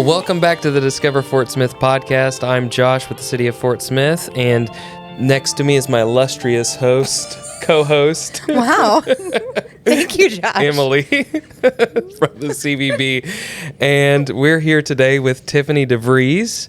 Well, welcome back to the Discover Fort Smith podcast. I'm Josh with the City of Fort Smith, and next to me is my illustrious co-host. Wow. Thank you, Josh. Emily from the CVB. And we're here today with Tiffany DeVries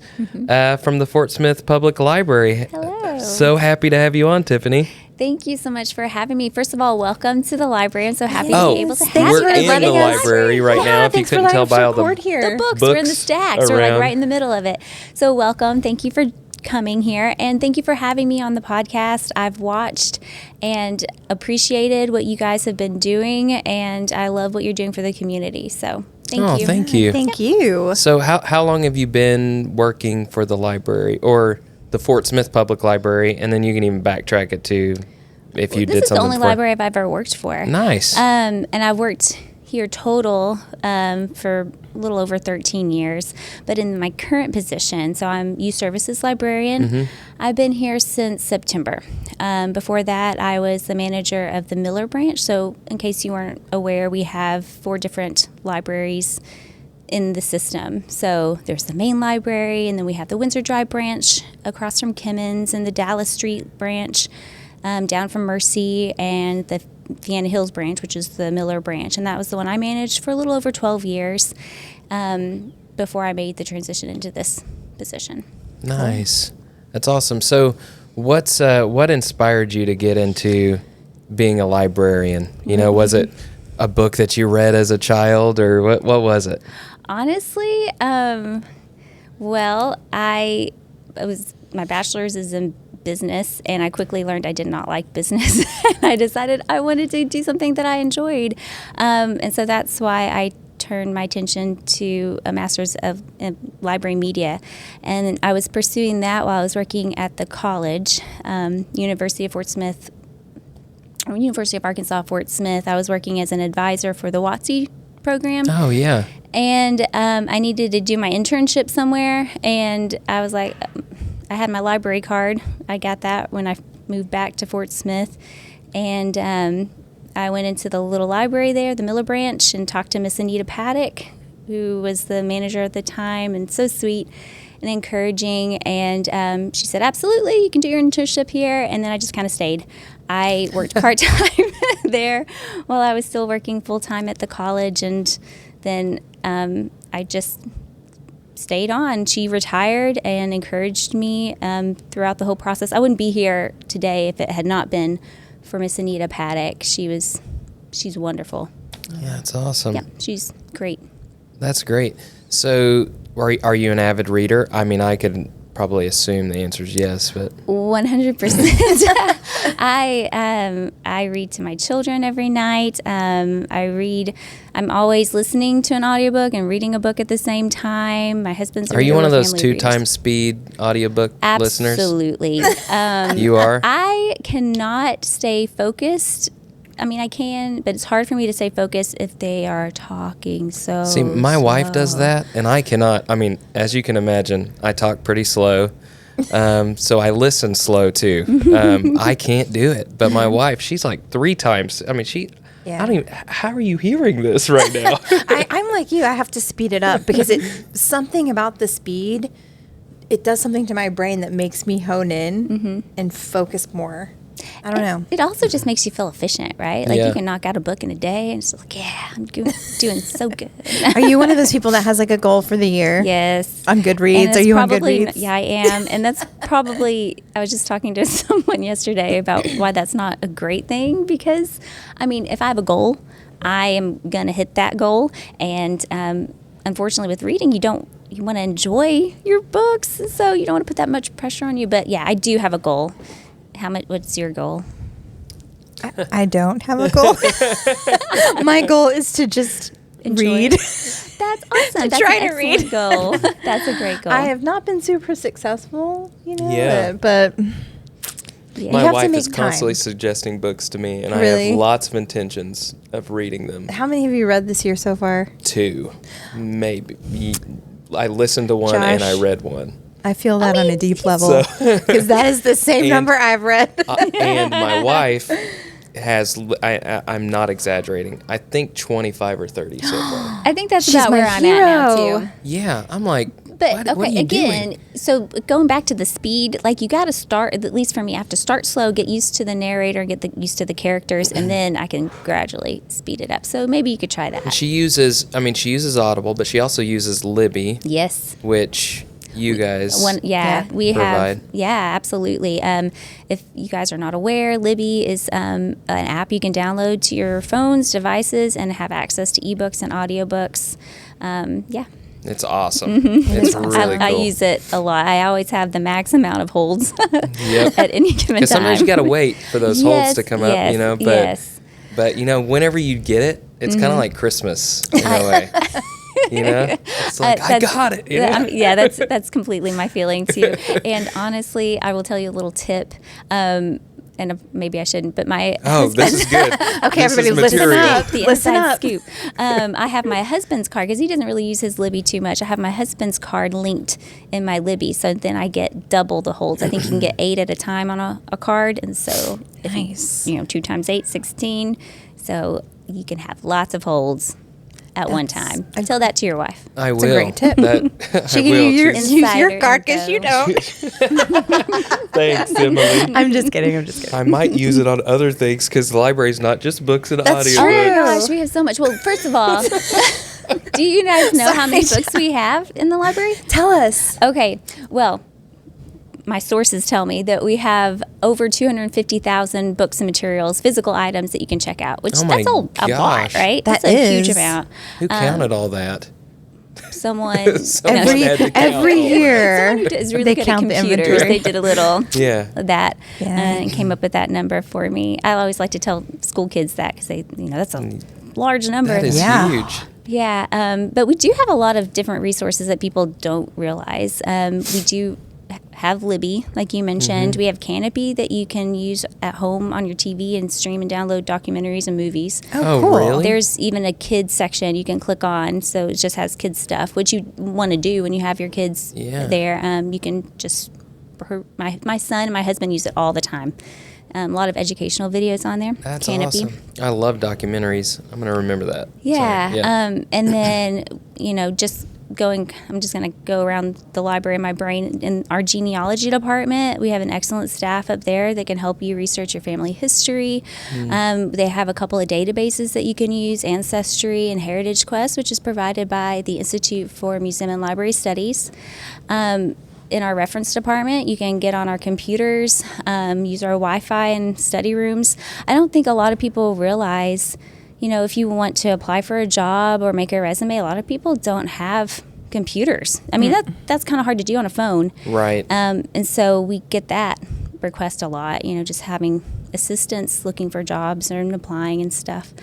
from the Fort Smith Public Library. Hello. So happy to have you on, Tiffany. Thank you so much for having me. First of all, welcome to the library. I'm so happy to be able to have we're you. in the library right now. If you couldn't tell by all the books, we're in the stacks. We're like right in the middle of it. So welcome. Thank you for coming here, and thank you for having me on the podcast. I've watched and appreciated what you guys have been doing, and I love what you're doing for the community. So thank you. Thank you. Thank you. So how long have you been working for the library or the Fort Smith Public Library? And then you can even backtrack it to if you did something. This is the only library I've ever worked for. Nice. And I've worked here total for a little over 13 years, but in my current position, so I'm Youth Services Librarian. I've been here since September. Before that, I was the manager of the Miller branch. So in case you weren't aware, we have 4 different libraries in the system. So there's the main library, and then we have the Windsor Drive branch across from Kimmons, and the Dallas Street branch down from Mercy, and the Fianna Hills branch, which is the Miller branch. And that was the one I managed for a little over 12 years before I made the transition into this position. Nice. That's awesome. So what inspired you to get into being a librarian? You know, was it a book that you read as a child, or what was it? Honestly, well, my bachelor's is in business, and I quickly learned I did not like business. And I decided I wanted to do something that I enjoyed. And so that's why I turned my attention to a master's of library media. And I was pursuing that while I was working at the college, University of Arkansas, Fort Smith. I was working as an advisor for the WOTC program. Oh, yeah. And I needed to do my internship somewhere, and I was like, I had my library card. I got that when I moved back to Fort Smith, and I went into the little library there, the Miller branch, and talked to Miss Anita Paddock, who was the manager at the time, and so sweet and encouraging. And she said, absolutely, you can do your internship here. And then I just kind of stayed. I worked part-time there while I was still working full-time at the college, and then I just stayed on. She retired and encouraged me throughout the whole process. I wouldn't be here today if it had not been for Miss Anita Paddock. She's wonderful. Yeah, that's awesome. Yeah, she's great. That's great. So are you an avid reader? I mean, I could probably assume the answer is yes, but 100%. I read to my children every night. I'm always listening to an audiobook and reading a book at the same time. My husband's a Are you reader, one of those family 2 times speed audiobook listeners? Absolutely. You are? I cannot stay focused. I mean, I can, but it's hard for me to stay focused if they are talking so See, my wife does slow. that, and I cannot. I mean, as you can imagine, I talk pretty slow, so I listen slow too. I can't do it, but my wife, she's like 3 times. I mean, I don't even, how are you hearing this right now? I'm like you. I have to speed it up because something about the speed, it does something to my brain that makes me hone in and focus more. I don't know. It also just makes you feel efficient, right? Like you can knock out a book in a day, and it's just like, yeah, I'm doing so good. Are you one of those people that has like a goal for the year? Yes. On Goodreads? Are you on Goodreads? Yeah, I am. And that's probably, I was just talking to someone yesterday about why that's not a great thing, because, I mean, if I have a goal, I am going to hit that goal. And unfortunately with reading, you want to enjoy your books, so you don't want to put that much pressure on you. But yeah, I do have a goal. What's your goal? I don't have a goal. My goal is to just read. That's awesome. That's try an to read. goal. That's a great goal. I have not been super successful, Yeah. but Yeah. My You have to wife make is constantly time. suggesting books to me, and I Really? have lots of intentions of reading them. how many have you read this year so far? 2, maybe. I listened to one and I Josh. read one. I feel that on a deep level because that is the same And- number I've read. And my wife has, I'm not exaggerating, I think 25 or 30 so far. I think that's She's about my where I'm at now, hero. too. Yeah, I'm like, But what are okay, you again, doing? so going back to the speed, like you got to start, at least for me, I have to start slow, get used to the narrator, used to the characters, and then I can gradually speed it up. So maybe you could try that. She uses Audible, but she also uses Libby, Yes. which you guys We provide. have, absolutely. If you guys are not aware, Libby is an app you can download to your phones, devices, and have access to ebooks and audiobooks. It's awesome. It's really cool. I use it a lot. I always have the max amount of holds Yep. at any given time. Because sometimes you got to wait for those holds to come up, you know. But yes. but you know, whenever you get it, it's kind of like Christmas in a way. You know, it's like I got it. You know? That's completely my feeling too. And honestly, I will tell you a little tip. And maybe I shouldn't, but my this is good. Okay, This is everybody, listen material. up. the Listen inside up. scoop. I have my husband's card because he doesn't really use his Libby too much. I have my husband's card linked in my Libby, so then I get double the holds. I think you can get 8 at a time on a card, and so Nice. 2 times 8, 16. So you can have lots of holds at one time. Tell that to your wife. I will. a great tip. She Can you use your Insider card because you info. don't. Thanks, Emily. I'm just kidding. I might use it on other things because the library's not just books and That's audiobooks. Oh my true. gosh, we have so much. Well, first of all, do you guys know how many books we have in the library? Tell us. Okay, well, my sources tell me that we have over 250,000 books and materials, physical items that you can check out, which Oh my that's a lot, gosh. right? That That's a huge is. amount. Who counted all that? Someone, Someone Every had to count every all that. year, someone who is really they good at count the computers. inventory. They did a little Yeah. of that Yeah. and came up with that number for me. I always like to tell school kids that because they, that's a large number. That is Yeah. huge. Yeah, but we do have a lot of different resources that people don't realize. We do have Libby, like you mentioned. Mm-hmm. We have Canopy that you can use at home on your TV and stream and download documentaries and movies. Oh, cool. really? There's even a kids section you can click on, so it just has kids stuff, which you want to do when you have your kids Yeah. there. You can just, my son and my husband use it all the time. A lot of educational videos on there. That's Canopy. awesome. I love documentaries. I'm going to remember that. Yeah. Sorry. Yeah. And then, I'm just going to go around the library in my brain. In our genealogy department, we have an excellent staff up there that can help you research your family history. They have a couple of databases that you can use, Ancestry and Heritage Quest, which is provided by the Institute for Museum and Library Studies. In our reference department, you can get on our computers, use our Wi-Fi in study rooms. I don't think a lot of people realize, if you want to apply for a job or make a resume, a lot of people don't have computers. I mean, that's kind of hard to do on a phone. Right. And so we get that request a lot, just having assistance looking for jobs and applying and stuff.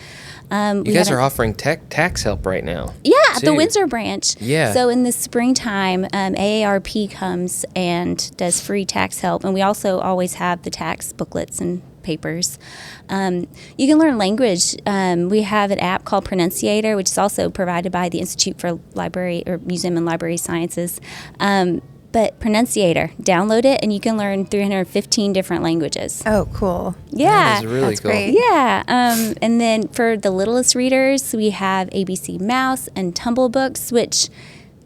You guys are offering tax help right now. Yeah, at the too. Windsor branch. Yeah. So in the springtime, AARP comes and does free tax help. And we also always have the tax booklets and papers. You can learn language. We have an app called Pronunciator, which is also provided by the Institute for Library or Museum and Library Sciences. But Pronunciator, download it, and you can learn 315 different languages. Oh, cool. Yeah. That is really That's cool. great. Yeah, and then for the littlest readers, we have ABC Mouse and Tumble Books, which,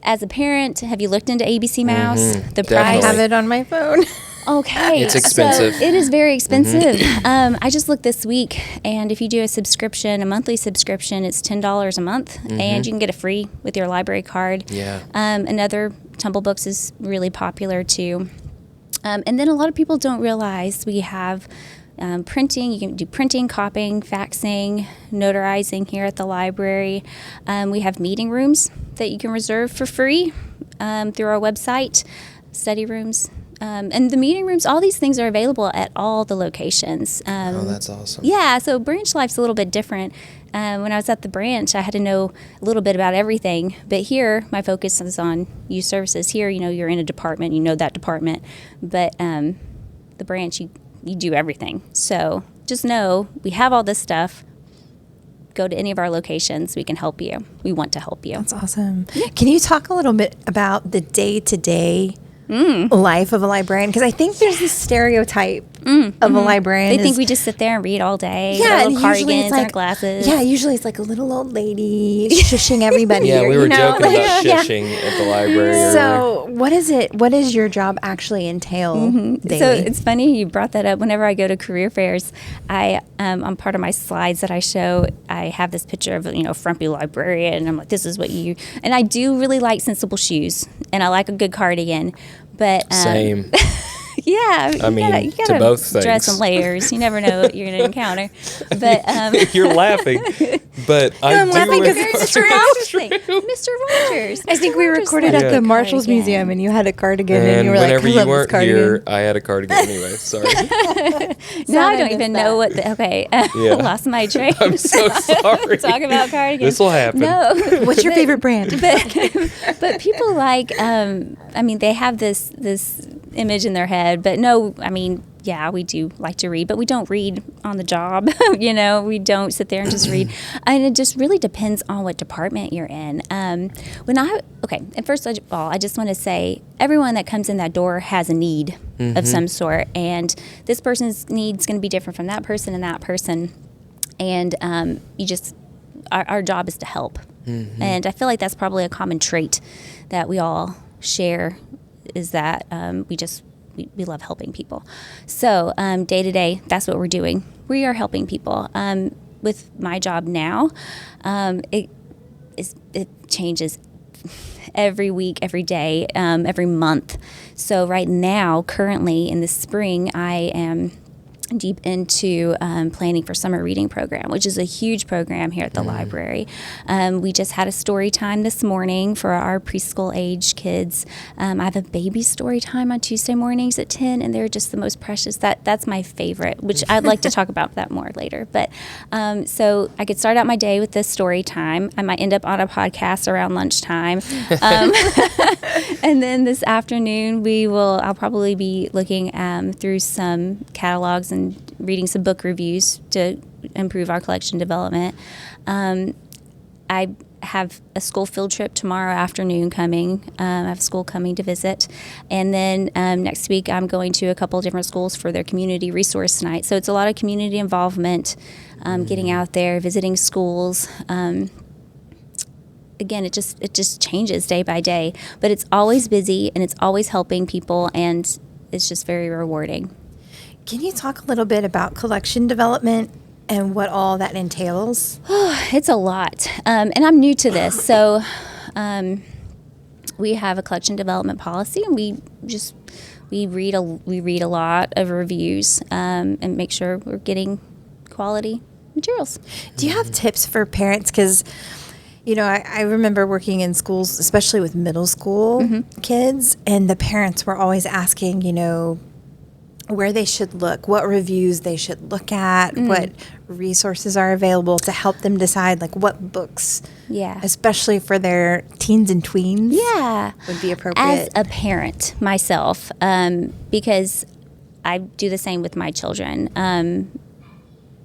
as a parent, have you looked into ABC Mouse? The Definitely. I price? have it on my phone. Okay. It's expensive. So it is very expensive. I just looked this week, and if you do a monthly subscription, it's $10 a month, and you can get it free with your library card. Yeah. Another Tumble Books is really popular too. And then a lot of people don't realize we have printing. You can do printing, copying, faxing, notarizing here at the library. We have meeting rooms that you can reserve for free through our website, study rooms. And the meeting rooms, all these things are available at all the locations. Oh, that's awesome. Yeah, so branch life's a little bit different. When I was at the branch, I had to know a little bit about everything. But here, my focus is on youth services. Here, you're in a department, you know that department. But the branch, you do everything. So just know we have all this stuff. Go to any of our locations. We can help you. We want to help you. That's awesome. Can you talk a little bit about the day-to-day life of a librarian? Because I think there's this stereotype of a librarian. They think we just sit there and read all day. Yeah, with and our usually cardigans it's and our like glasses. Yeah, usually it's like a little old lady shushing everybody. Yeah, we were joking like, about shushing at the library. So what is it? What does your job actually entail daily? So it's funny you brought that up. Whenever I go to career fairs, on part of my slides that I show, I have this picture of frumpy librarian, and I'm like, this is what you. And I do really like sensible shoes, and I like a good cardigan, but Same. yeah, I mean, you to gotta both things. dress in layers. You never know what you're going to encounter. But You're laughing, but I'm laughing because it's it's true. true. Mr. Rogers. I think we Rogers recorded liked at a the Marshalls cardigan. Museum, and you had a cardigan, and and you were like, whenever I you love this weren't cardigan. here, I had a cardigan anyway. Sorry. Now I I don't missed even that. know what. Yeah. Lost my train. I'm so sorry. Talk about cardigans. This will happen. No. What's your favorite brand? But people like, they have this image in their head. But no, yeah, we do like to read, but we don't read on the job. We don't sit there and just read. And it just really depends on what department you're in. And first of all, I just want to say everyone that comes in that door has a need of some sort, and this person's need is going to be different from that person and that person. And our job is to help. And I feel like that's probably a common trait that we all share, is that we love helping people. So day to day, that's what we're doing. We are helping people. With my job now, it changes every week, every day, every month. So right now, currently in the spring, I am deep into planning for summer reading program, which is a huge program here at the library. We just had a story time this morning for our preschool age kids. I have a baby story time on Tuesday mornings at 10, and they're just the most precious. That's my favorite, which I'd like to talk about that more later. But so I could start out my day with this story time. I might end up on a podcast around lunchtime. And then this afternoon, I'll probably be looking through some catalogs and reading some book reviews to improve our collection development. I have a school field trip tomorrow afternoon coming. I have school coming to visit. And then next week I'm going to a couple different schools for their community resource night. So it's a lot of community involvement, getting out there, visiting schools. Again, it just changes day by day. But it's always busy, and it's always helping people, and it's just very rewarding. Can you talk a little bit about collection development and what all that entails? It's a lot, and I'm new to this. So we have a collection development policy, and we read a lot of reviews and make sure we're getting quality materials. Do you have tips for parents? Because I remember working in schools, especially with middle school kids, and the parents were always asking, where they should look, what reviews they should look at, what resources are available to help them decide, like, what books, especially for their teens and tweens, would be appropriate. As a parent myself, because I do the same with my children,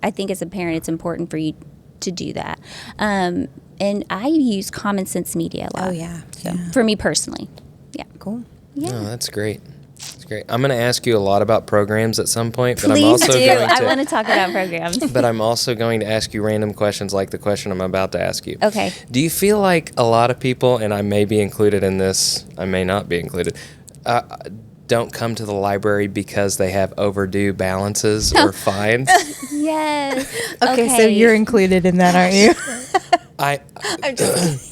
I think as a parent it's important for you to do that. And I use Common Sense Media a lot. Oh, yeah. So, for me personally. Yeah. Cool. Yeah. Oh, that's great. That's great. I'm going to ask you a lot about programs at some point, but Please I'm also do. going I want to talk about programs. But I'm also going to ask you random questions like the question I'm about to ask you. Okay. Do you feel like a lot of people, and I may be included in this, I may not be included, don't come to the library because they have overdue balances or fines? Yes. Okay, so you're included in that, aren't you? I'm just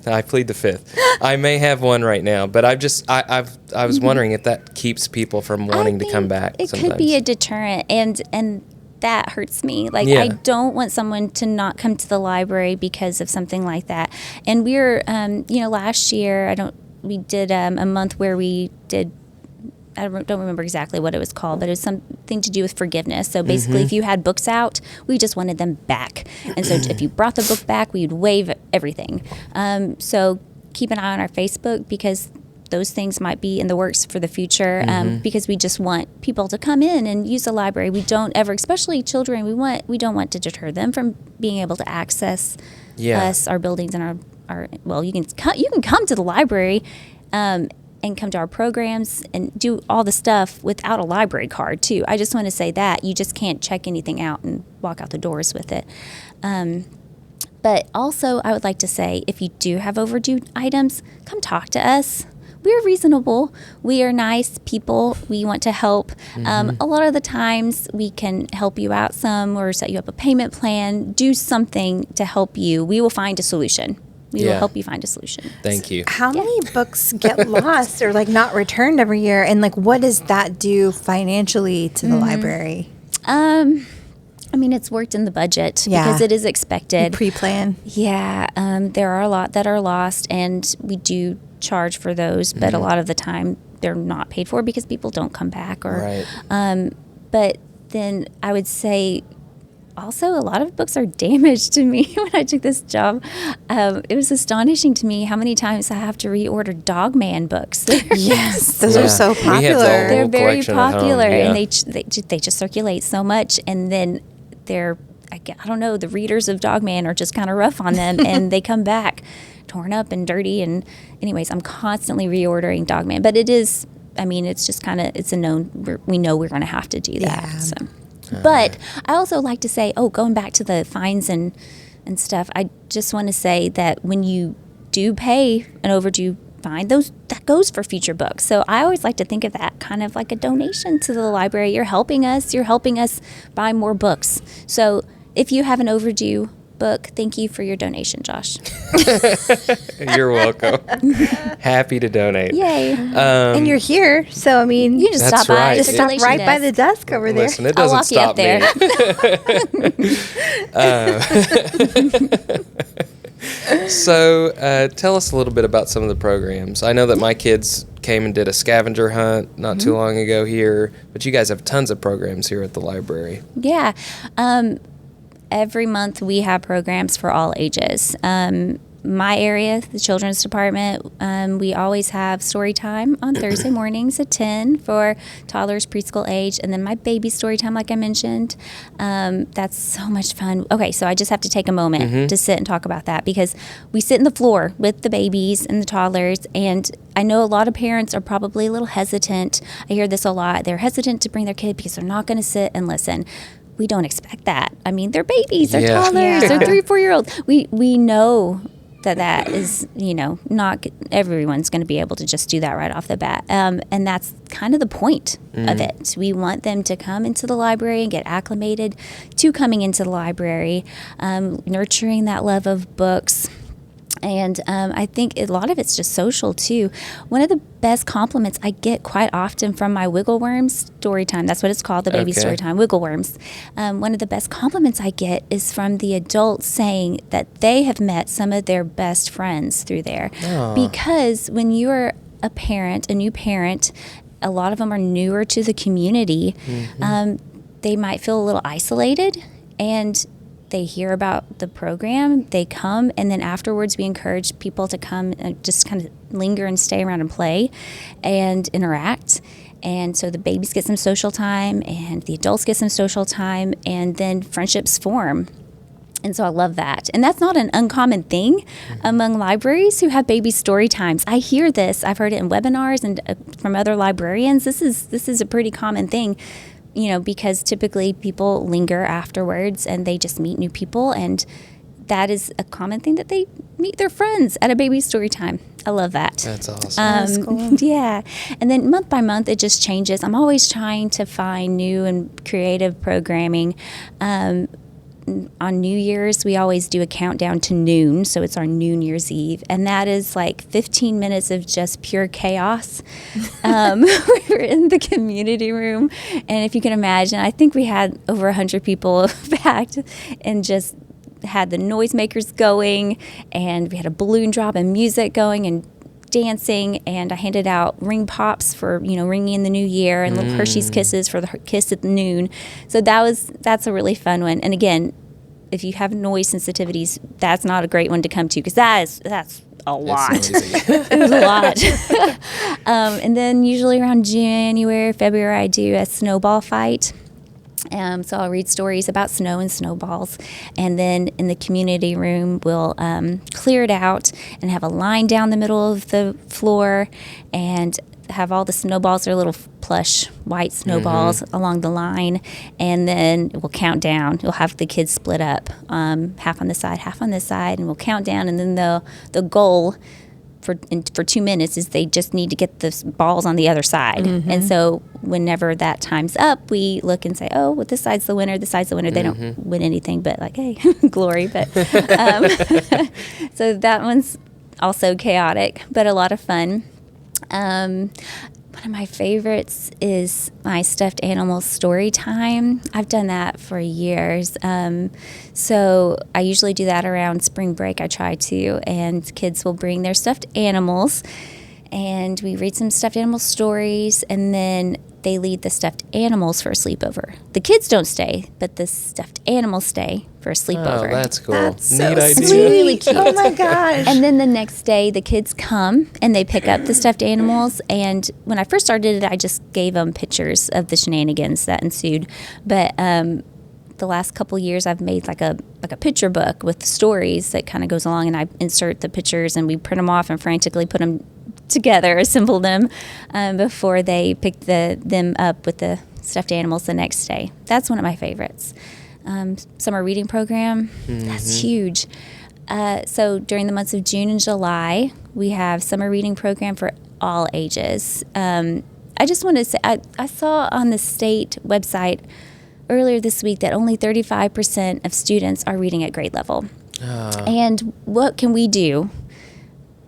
I plead the fifth. I may have one right now, but I was wondering if that keeps people from wanting to come back. It sometimes. could be a deterrent, and that hurts me. Like, I don't want someone to not come to the library because of something like that. And we're, last year we did a month where we did. I don't remember exactly what it was called, but it was something to do with forgiveness. So basically, if you had books out, we just wanted them back. And so if you brought the book back, we would waive everything. So keep an eye on our Facebook, because those things might be in the works for the future, because we just want people to come in and use the library. We don't ever, especially children, we don't want to deter them from being able to access us, our buildings, and our well, you can come to the library and come to our programs and do all the stuff without a library card too. I just want to say that you just can't check anything out and walk out the doors with it. But also I would like to say, if you do have overdue items, come talk to us. We're reasonable. We are nice people. We want to help. A lot of the times we can help you out some or set you up a payment plan, do something to help you. We will find a solution. We will help you find a solution. Thank you. How many books get lost or like not returned every year? And like, what does that do financially to the library? I mean, it's worked in the budget because it is expected. Pre-plan. Yeah. There are a lot that are lost, and we do charge for those, but a lot of the time they're not paid for because people don't come back. Or, but then I would say also a lot of books are damaged to me. When I took this job, it was astonishing to me how many times I have to reorder Dogman books. Yes, those are so popular. They're very popular, home, and they just circulate so much, and then I don't know, the readers of Dogman are just kind of rough on them, and they come back torn up and dirty. And anyways, I'm constantly reordering Dogman, but it is, I mean, it's just kind of, it's a known, we know we're going to have to do that. Yeah. So. But I also like to say, going back to the fines and stuff, I just want to say that when you do pay an overdue fine, that goes for future books. So I always like to think of that kind of like a donation to the library. You're helping us buy more books. So if you have an overdue book, thank you for your donation, Josh. You're welcome. Happy to donate. Yay. And you're here, so I mean, You just That's stop by. right. just stop right by the desk over there. Listen, it I'll doesn't walk you up stop me. So tell us a little bit about some of the programs. I know that my kids came and did a scavenger hunt not too long ago here, but you guys have tons of programs here at the library. Yeah. Every month we have programs for all ages. My area, the children's department, we always have Storytime on Thursday mornings at 10 for toddlers, preschool age, and then my baby Storytime, like I mentioned. That's so much fun. Okay, so I just have to take a moment to sit and talk about that, because we sit in the floor with the babies and the toddlers, and I know a lot of parents are probably a little hesitant. I hear this a lot. They're hesitant to bring their kid because they're not going to sit and listen. We don't expect that. I mean, they're babies, they're toddlers, they're 3-4-year-olds. We know that is, not everyone's going to be able to just do that right off the bat. And that's kind of the point of it. We want them to come into the library and get acclimated to coming into the library, nurturing that love of books. And I think a lot of it's just social, too. One of the best compliments I get quite often from my Wiggleworms Storytime, that's what it's called, the baby Storytime, Wiggleworms. One of the best compliments I get is from the adults saying that they have met some of their best friends through there. Aww. Because when you're a parent, a new parent, a lot of them are newer to the community. They might feel a little isolated, and they hear about the program, they come, and then afterwards we encourage people to come and just kind of linger and stay around and play and interact. And so the babies get some social time, and the adults get some social time, and then friendships form. And so I love that. And that's not an uncommon thing among libraries who have baby story times. I hear this. I've heard it in webinars and from other librarians. This is a pretty common thing. Because typically people linger afterwards and they just meet new people, and that is a common thing, that they meet their friends at a baby story time. I love that. That's awesome. That's cool. Yeah. And then month by month, it just changes. I'm always trying to find new and creative programming. On New Year's, we always do a countdown to noon, so it's our New Year's Eve, and that is like 15 minutes of just pure chaos. We were in the community room, and if you can imagine, I think we had over 100 people packed, and just had the noisemakers going, and we had a balloon drop and music going and dancing, and I handed out ring pops for ringing in the new year, and little Hershey's Kisses for the kiss at noon. So that's a really fun one. And again, if you have noise sensitivities, that's not a great one to come to, because that's a lot. It was a lot. And then usually around January, February, I do a snowball fight. So I'll read stories about snow and snowballs. And then in the community room, we'll clear it out and have a line down the middle of the floor and have all the snowballs, they're little plush white snowballs along the line. And then we'll count down. You'll have the kids split up, half on this side, and we'll count down. And then the goal for 2 minutes is they just need to get the balls on the other side. And so whenever that time's up, we look and say, oh, well, this side's the winner, this side's the winner. They don't win anything but like, hey, glory. But so that one's also chaotic, but a lot of fun. One of my favorites is my stuffed animal story time. I've done that for years. So I usually do that around spring break. I try to, and kids will bring their stuffed animals, and we read some stuffed animal stories, and then they lead the stuffed animals for a sleepover. The kids don't stay, but the stuffed animals stay for a sleepover. Oh, that's cool. That's so Neat idea. sweet. Really cute. Oh my gosh. And then the next day, the kids come and they pick up the stuffed animals. And when I first started it, I just gave them pictures of the shenanigans that ensued. But the last couple years, I've made like a picture book with stories that kind of goes along, and I insert the pictures and we print them off and frantically put them together, assemble them before they pick them up with the stuffed animals the next day. That's one of my favorites. Summer reading program, that's huge. So during the months of June and July, we have summer reading program for all ages. I just wanted to say, I saw on the state website earlier this week that only 35% of students are reading at grade level. And what can we do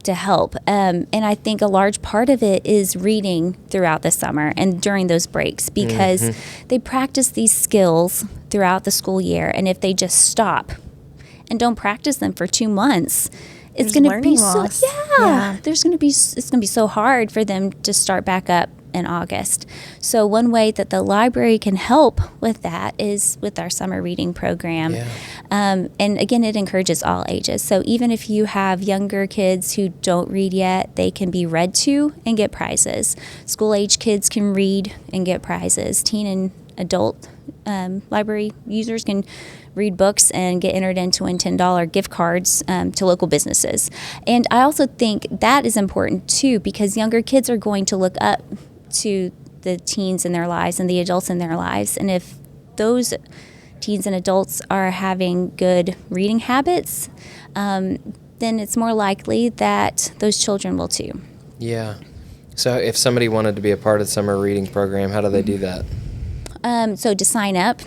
to help? And I think a large part of it is reading throughout the summer and during those breaks, because they practice these skills throughout the school year. And if they just stop and don't practice them for 2 months, it's going to be loss. it's going to be so hard for them to start back up in August. So one way that the library can help with that is with our summer reading program. And again, it encourages all ages. So even if you have younger kids who don't read yet, they can be read to and get prizes. School age kids can read and get prizes. Teen and adult library users can read books and get entered in to win $10 gift cards to local businesses. And I also think that is important too, because younger kids are going to look up to the teens in their lives and the adults in their lives. And if those teens and adults are having good reading habits, then it's more likely that those children will too. Yeah. So if somebody wanted to be a part of the summer reading program, how do they do that? So to sign up,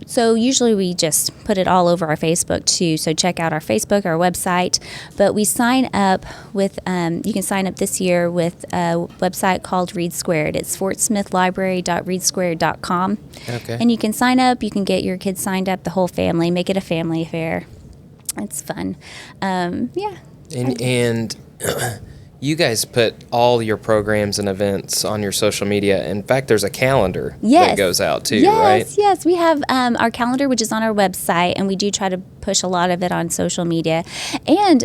so usually we just put it all over our Facebook too. So check out our Facebook, our website. But we sign up with, you can sign up this year with a website called Read Squared. It's fortsmithlibrary.readsquared.com. Okay. And you can sign up, you can get your kids signed up, the whole family, make it a family affair. It's fun. Yeah. And you guys put all your programs and events on your social media. In fact, there's a calendar that goes out too, right? Yes. We have our calendar, which is on our website, and we do try to push a lot of it on social media. And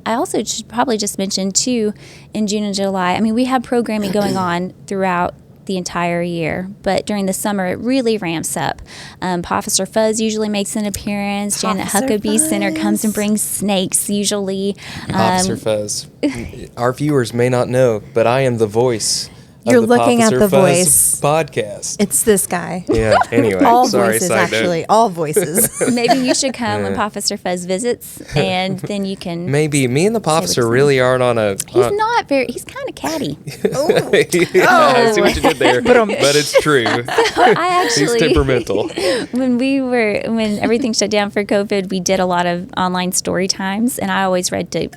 I also should probably just mention too, in June and July, I mean, we have programming going on throughout the entire year, but during the summer it really ramps up. Officer Fuzz usually makes an appearance. Janet Huckabee Center comes and brings snakes usually. Officer Fuzz. Our viewers may not know, but I am the voice. You're looking at Officer the Fuzz voice. Podcast. It's this guy. Yeah. Anyway, All sorry. voices, side note. actually. All voices. Maybe you should come when Officer Fuzz visits, and then you can. Maybe me and the officer really aren't on a. He's not very. He's kind of catty. I see what you did there, but it's true. I actually. He's temperamental. When everything shut down for COVID, we did a lot of online story times, and I always read to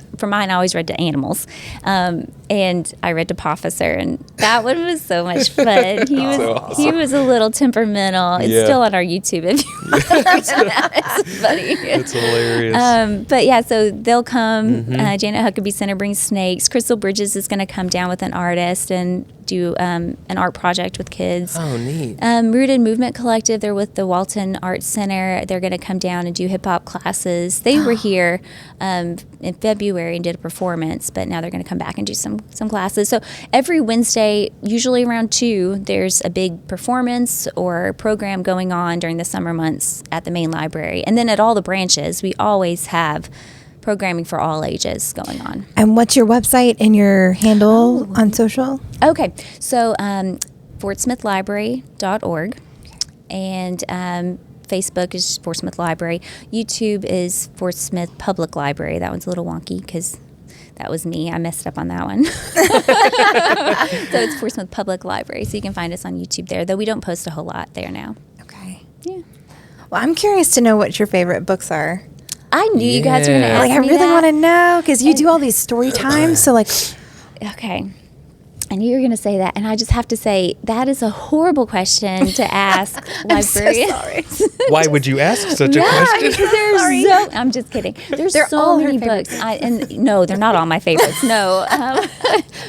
animals, and I read to Officer, and that one was so much fun. He was a little temperamental. It's still on our YouTube if you want to look at that. It's funny. It's hilarious. But yeah, so they'll come. Janet Huckabee Center brings snakes. Crystal Bridges is going to come down with an artist and do an art project with kids. Oh, neat. Rooted Movement Collective, they're with the Walton Art Center. They're going to come down and do hip hop classes. They were here in in February and did a performance, but now they're going to come back and do some classes. So every Wednesday, usually around 2, there's a big performance or program going on during the summer months at the main library. And then at all the branches, we always have programming for all ages going on. And what's your website and your handle on social? Okay, so fortsmithlibrary.org, and Facebook is Fort Smith Library. YouTube is Fort Smith Public Library. That one's a little wonky because that was me. I messed up on that one. So it's Fort Smith Public Library. So you can find us on YouTube there, though we don't post a whole lot there now. Okay. Yeah. Well, I'm curious to know what your favorite books are. I knew you guys were going to ask I me really that. want to know because you do all these story times. So Okay. I knew you were going to say that, and I just have to say that is a horrible question to ask librarians. Why would you ask such a question? Because I'm just kidding. They're so many books. No, they're not all my favorites. No.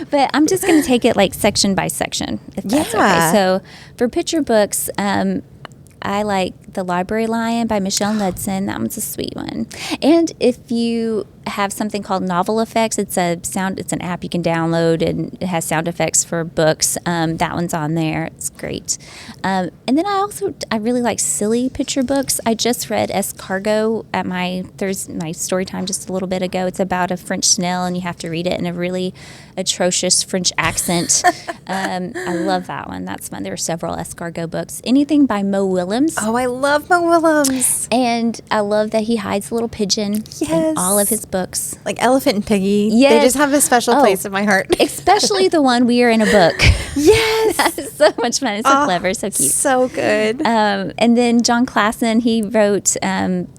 But I'm just going to take it like section by section, if that's okay. So for picture books, I like The Library Lion by Michelle Knudsen. That one's a sweet one. And if you have something called Novel Effects, it's an app you can download, and it has sound effects for books. That one's on there. It's great. And then I really like silly picture books. I just read Escargot at my Storytime just a little bit ago. It's about a French snail, and you have to read it in a really atrocious French accent. I love that one. That's fun. There are several Escargot books. Anything by Mo Willems. Oh, I love Mo Willems. And I love that he hides a little pigeon in all of his books. Like Elephant and Piggy. Yes. They just have a special place in my heart. Especially the one We Are in a Book. Yes. That is so much fun. It's so clever, so cute. So good. And then John Klassen, he wrote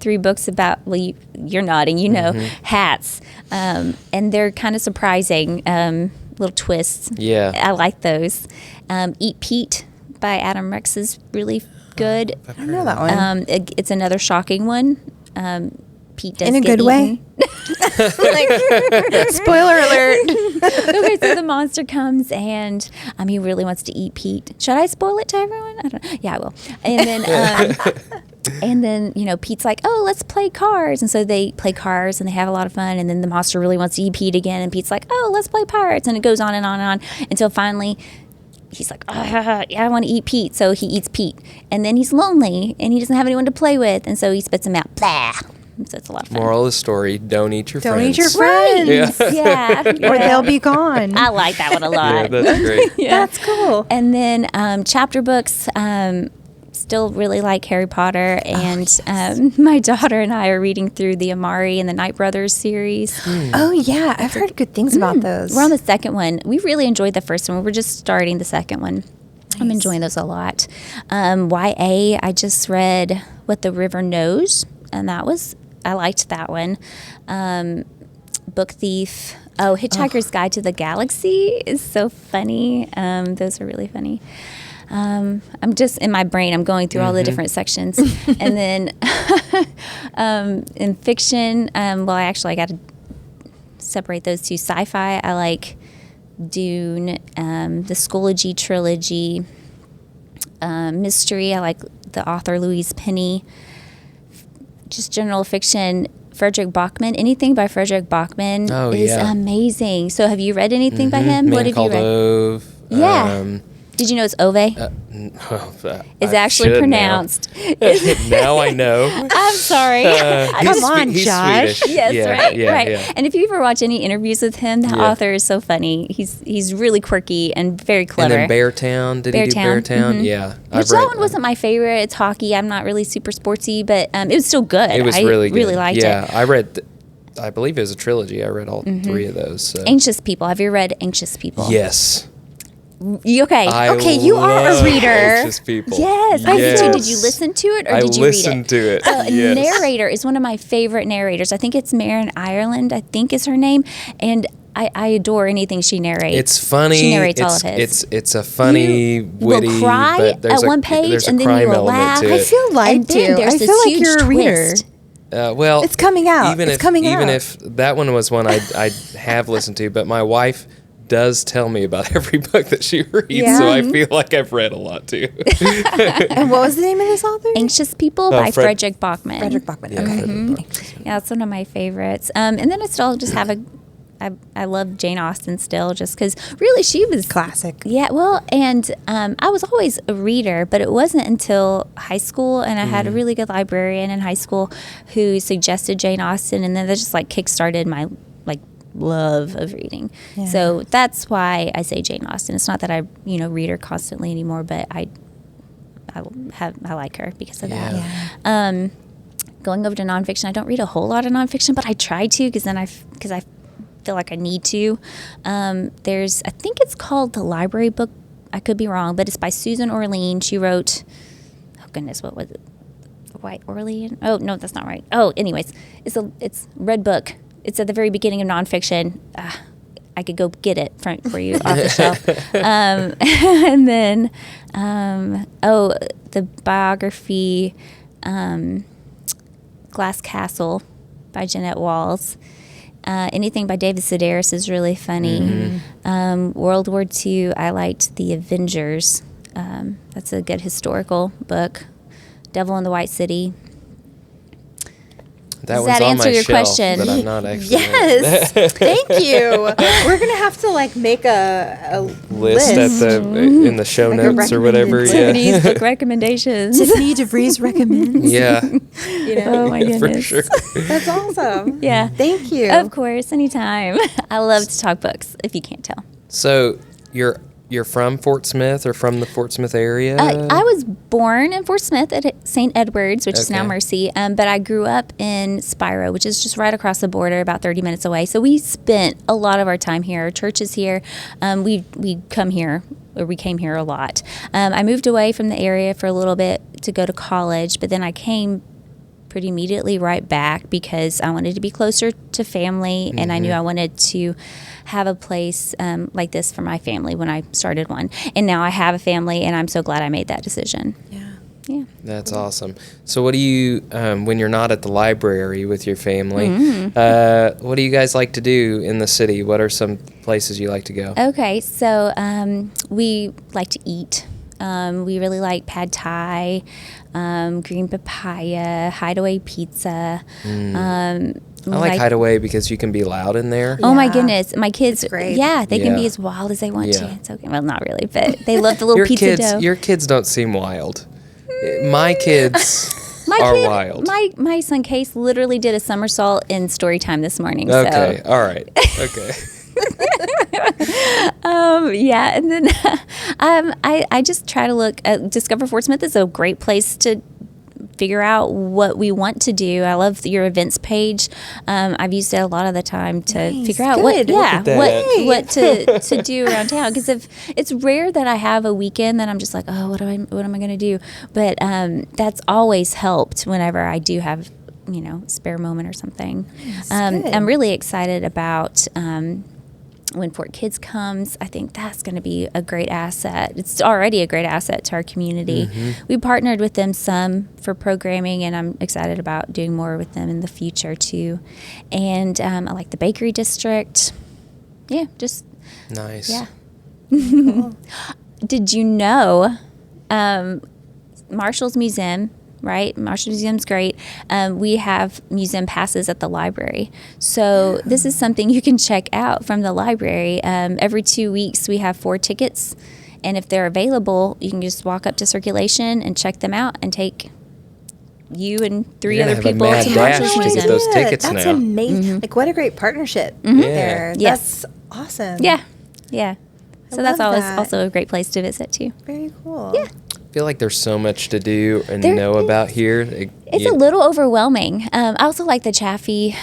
3 books about, well, you're nodding, hats. And they're kind of surprising little twists. Yeah. I like those. Eat Pete by Adam Rex is really good. I know that one. It's another shocking one. Pete does in a get good way. Spoiler alert. Okay, so the monster comes and he really wants to eat Pete. Should I spoil it to everyone? I don't know. Yeah, I will. And then Pete's like, oh, let's play cars. And so they play cars and they have a lot of fun. And then the monster really wants to eat Pete again. And Pete's like, oh, let's play pirates. And it goes on and on and on until finally he's like, yeah, I want to eat Pete. So he eats Pete. And then he's lonely and he doesn't have anyone to play with. And so he spits him out. Blah. So it's a lot of fun. Moral of the story, don't eat your friends. Don't eat your friends. Right. Yeah. Or they'll be gone. I like that one a lot. Yeah, that's great. That's cool. And then chapter books, still really like Harry Potter. And my daughter and I are reading through the Amari and the Knight Brothers series. Oh, yeah. I've heard good things about those. We're on the second one. We really enjoyed the first one. We're just starting the second one. Nice. I'm enjoying those a lot. YA, I just read What the River Knows, and I liked that one. Book Thief. Hitchhiker's Guide to the Galaxy is so funny. Those are really funny. I'm just in my brain, I'm going through all the different sections. And then in fiction, I got to separate those two. Sci-fi, I like Dune, the Schoology trilogy. Mystery, I like the author Louise Penny. Just general fiction, Frederick Bachman. Anything by Frederick Bachman is amazing. So have you read anything by him? What have you read? Ove. Yeah. Did you know it's Ove? It's actually pronounced. Now I know. I'm sorry. Come on, he's Josh. Swedish. Yes, Yeah, right. yeah. And if you ever watch any interviews with him, the author is so funny. He's really quirky and very clever. And then Beartown. Did he do Beartown? Yeah. Which that one wasn't my favorite. It's hockey. I'm not really super sportsy, but it was still good. It was really good. I really liked it. Yeah, I read, I believe it was a trilogy. I read all 3 of those. So. Anxious People. Have you read Anxious People? Yes. Okay. Okay, you are a reader. Anxious People. Yes, I did too. Did you listen to it or did you read it? I listened to it. The narrator is one of my favorite narrators. I think it's Maren Ireland, I think is her name. And I adore anything she narrates. It's funny. She narrates all of his. It's a funny, witty. You'll cry but at one page and then you will laugh. I feel like I feel like you're a reader. Well, it's coming out. Even if that one was one I have listened to, but my wife does tell me about every book that she reads, Yeah. so I feel like I've read a lot too. And what was the name of this author? Anxious People by Frederick Bachman. Frederick Bachman. Yeah, Okay. Frederick Yeah, it's one of my favorites. And then I still just have I love Jane Austen still, just because really she was Classic. Yeah, well, and I was always a reader, but it wasn't until high school, and I had a really good librarian in high school who suggested Jane Austen, and then that just like kickstarted my like love of reading. Yeah. So that's why I say Jane Austen. It's not that I read her constantly anymore, but I like her because of that. Yeah. Going over to nonfiction, I don't read a whole lot of nonfiction, but I try to because I feel like I need to. I think it's called The Library Book. I could be wrong, but it's by Susan Orlean. She wrote, oh goodness, what was it? White Orlean? Oh no, that's not right. Oh, anyways, it's Red Book. It's at the very beginning of nonfiction. I could go get it for you off the shelf. And then, the biography, Glass Castle by Jeanette Walls. Anything by David Sedaris is really funny. World War II, I liked The Avengers. That's a good historical book. Devil in the White City. That Does one's that on answer my your shelf, question? but I'm not actually Yes. Thank you. We're gonna have to like make a list list. at in the show Like a notes or whatever. recommended Yeah, Tiffany's book recommendations. Tiffany DeVries recommends. yeah, You know? Oh my for goodness. sure. That's awesome. Yeah. Thank you. Of course, anytime. I love to talk books, if you can't tell. So you're from Fort Smith or from the Fort Smith area? I was born in Fort Smith at St. Edward's, which is now Okay. Mercy, but I grew up in Spiro, which is just right across the border, about 30 minutes away. So we spent a lot of our time here. Our church is here. We came here a lot. I moved away from the area for a little bit to go to college, but then I came pretty immediately right back because I wanted to be closer to family, and I knew I wanted to have a place like this for my family when I started one. And now I have a family, and I'm so glad I made that decision. Yeah. That's awesome. So what do you, when you're not at the library with your family, what do you guys like to do in the city? What are some places you like to go? Okay, so we like to eat. We really like pad thai, green papaya, hideaway pizza. I like Hideaway because you can be loud in there. Oh my Yeah. goodness, my kids! It's great. Yeah, they can be Yeah. as wild as they want Yeah. to. It's okay. Well, not really, but they love the little Your pizza kids, dough. your kids don't seem wild. My kids are wild. My son Case literally did a somersault in Storytime this morning. Okay, So. all right, okay. Yeah, and then I just try to look at Discover Fort Smith is a great place to figure out what we want to do. I love your events page. I've used it a lot of the time to Nice. figure out Good. Look at that. what to do around town. Because if it's rare that I have a weekend that I'm just like, oh, what am I going to do? But that's always helped whenever I do have spare moment or something. good. I'm really excited about. When Fort Kids comes, I think that's going to be a great asset. It's already a great asset to our community. We partnered with them some for programming, and I'm excited about doing more with them in the future too. And I like the Bakery District. Yeah, just Nice. yeah. Did you know Marshall's Museum? Right? Marshall Museum's great. We have museum passes at the library. So this is something you can check out from the library. Every 2 weeks we have 4 tickets. And if they're available, you can just walk up to circulation and check them out and take you and 3 You're gonna other have a people mad to dash Marshall's to get Museum. those tickets That's now. amazing. Like, what a great partnership Yeah. there. Yes. That's awesome. Yeah. So that's love always that. also a great place to visit too. Very cool. Yeah. I feel like there's so much to do and There know about is. here. It's a little overwhelming. I also like the Chaffee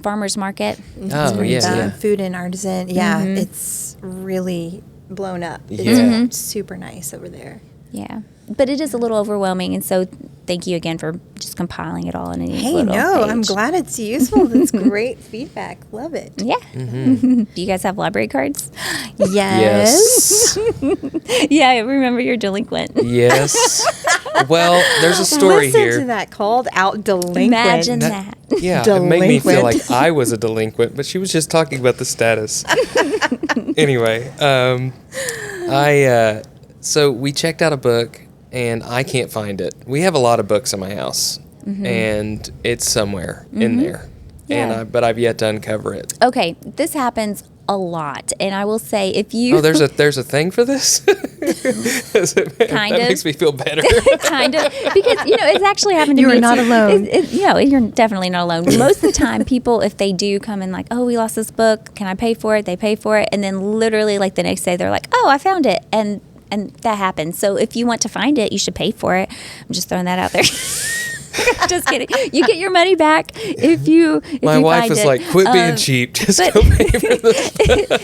Farmers Market. Oh, yeah. Food and artisan. Yeah, it's really blown up. It's Yeah. super nice over there. Yeah. But it is a little overwhelming, and so thank you again for just compiling it all in a neat Hey, little no, I'm page. glad it's useful. That's great feedback. Love it. Yeah. Do you guys have library cards? Yes. Yes. Yeah, I remember you're delinquent. Yes. Well, there's a story Listen here. to that, called out delinquent. Imagine that. Yeah, it made me feel Delinquent. like I was a delinquent, but she was just talking about the status. Anyway, so we checked out a book, and I can't find it. We have a lot of books in my house, and it's somewhere in there, Yeah. but I've yet to uncover it. Okay, this happens a lot, and I will say if you Oh, there's a thing for this. Kind that of. makes me feel better. kind of, because it's actually happened to You me. are not too. alone. You're definitely not alone. Most of the time, people, if they do come in like, oh, we lost this book, can I pay for it? They pay for it, and then literally like the next day they're like, oh, I found it, and that happens. So if you want to find it, you should pay for it. I'm just throwing that out there. Just kidding. You get your money back if you. My you wife find is it. like, quit being cheap. Just but- go pay for this.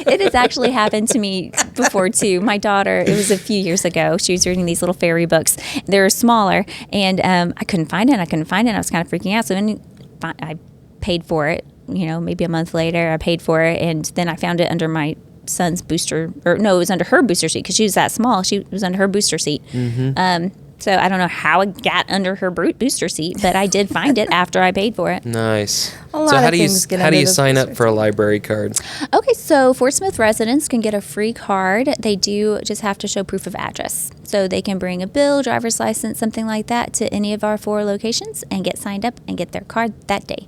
It has actually happened to me before too. My daughter, it was a few years ago. She was reading these little fairy books. They're smaller, and I couldn't find it. I was kind of freaking out. So then I paid for it. Maybe a month later, I paid for it, and then I found it under my son's booster. It was under her booster seat because she was that small. She was under her booster seat. So I don't know how it got under her booster seat, but I did find it after I paid for it. Nice. A lot So of how do you things get how do under you the sign up booster for a library card? Okay, so Fort Smith residents can get a free card. They do just have to show proof of address. So they can bring a bill, driver's license, something like that to any of our 4 locations and get signed up and get their card that day.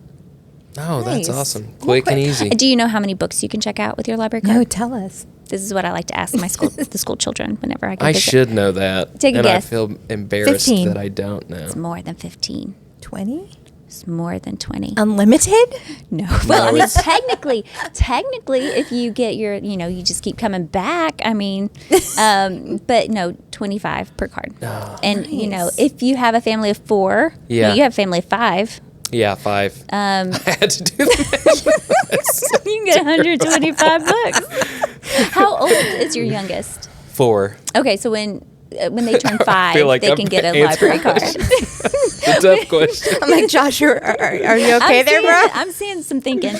Oh, that's Nice. awesome. Quick and easy. Do you know how many books you can check out with your library card? No, tell us. This is what I like to ask the school children whenever I go I visit. should know that. Take a and I guess. feel embarrassed 15. that I don't know. It's more than 15. 20? It's more than 20. Unlimited? No. Well, I mean, it's- technically, if you get your, you just keep coming back. I mean, but no, 25 per card. And, Nice. if you have a family of 4, Yeah. you have a family of 5, Yeah, 5. I had to do that. you can get 125 bucks. How old is your youngest? 4. Okay, so when they turn 5, feel like they I'm can get a answering library card. It's a tough question. I'm like, Josh, are you okay there, bro? I'm seeing some thinking.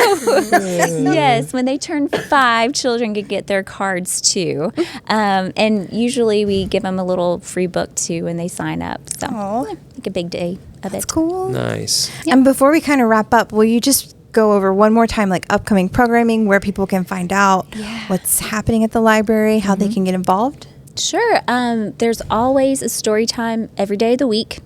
Yes, when they turn 5, children can get their cards too. And usually we give them a little free book too when they sign up. So Aw. like a big day of That's it. cool. Nice. And before we kind of wrap up, will you just go over one more time, like upcoming programming, where people can find out what's happening at the library, how they can get involved? Sure. There's always a story time every day of the week.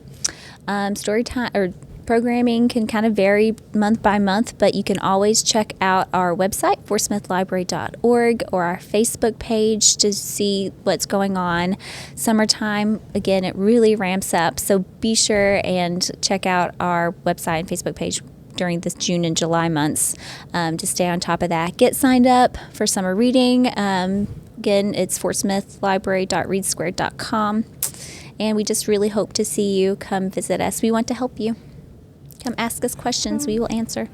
Story time or programming can kind of vary month by month, but you can always check out our website, fortsmithlibrary.org, or our Facebook page to see what's going on. Summertime, again, it really ramps up, so be sure and check out our website and Facebook page during this June and July months to stay on top of that. Get signed up for summer reading. Again, it's fortsmithlibrary.readsquared.com. And we just really hope to see you. Come visit us. We want to help you. Come ask us questions. We will answer.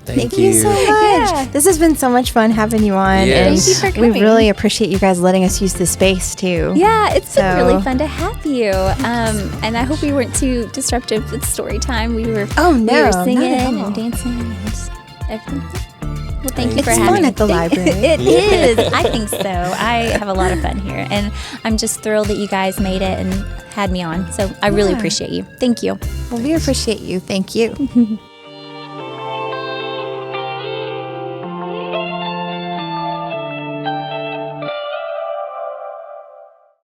Thank you so much. Yeah. This has been so much fun having you on. Yes. And Thank you for we coming. really appreciate you guys letting us use this space too. Yeah, it's been So- really fun to have you. And I hope we weren't too disruptive with story time. We were, Oh, we no, were not singing at all. and dancing and everything. Well, thank you It's for fun having me. at the library. It is. I think so. I have a lot of fun here. And I'm just thrilled that you guys made it and had me on. So I really Yeah. appreciate you. Thank you. Well, we appreciate you. Thank you.